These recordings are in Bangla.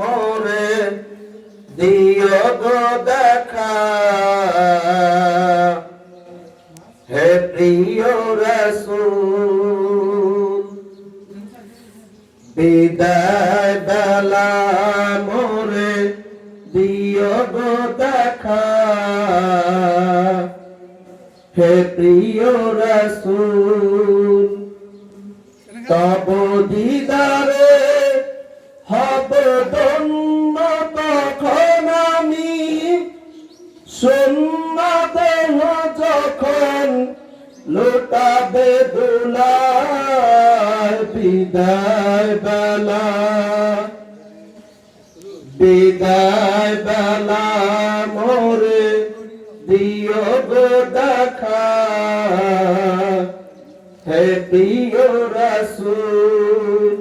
মোরে দিও গো দেখা, হে প্রিয় রাসূল। বিদায় বেলা মোরে দিও গো দেখা, হে প্রিয় রাসূল। তব দিদারে হব ধন্য তখন আমি, শূন্য দেহ যখন লুটাবে ধুলায়। বিদায় বেলা, বিদায় বেলা মোরে দিও গো দেখা, হে প্রিয় রাসূল।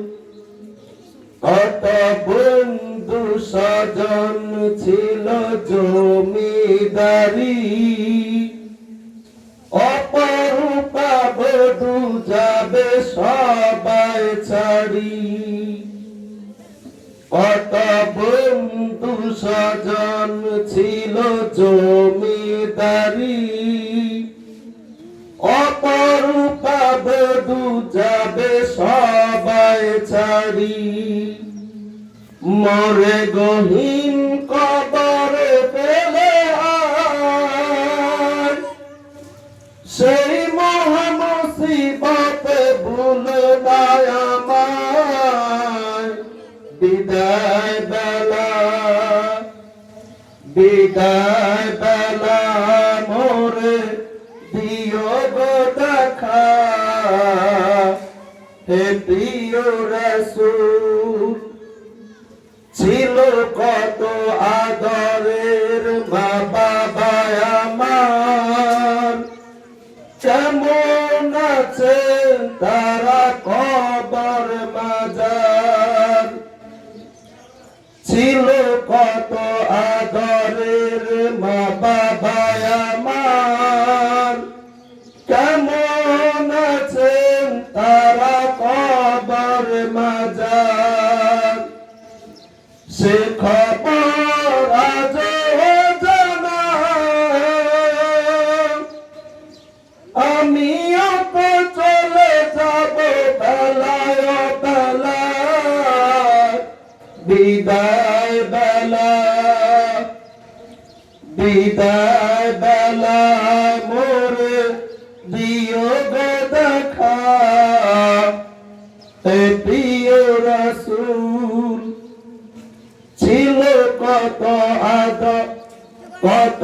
কত বন্ধু স্বজন ছিল জমিদারি, অপরূপা বধূ যাবে সবাই ছাড়ি। কত বন্ধু স্বজন ছিল জমিদারি, অপরূপা বধূ যাবে সবাই ছাড়ি। মরে গহীন কবরে ফেলে সেই মহা মুসিবতে ভুল নাই আমায়। বিদায় বেলা, বিদায় বেলা মোরে দিও গো দেখা, হে প্রিয় রাসূল। ছিল কত আদরের মা বাবা আমার, কেমন আছেন তারা কবর মাজার। ছিল কত আদরের মা বাবা আমার, কেমন আছেন তারা কবর মাজার। সে খবর আজ জানা, আমিও তো চলে যাব বেলায় বেলায়। বিদায় বেলা, বিদায় বেলা মোরে দিও গো দেখা, হে প্রিয় রাসূল। ছিল কত আদর, কত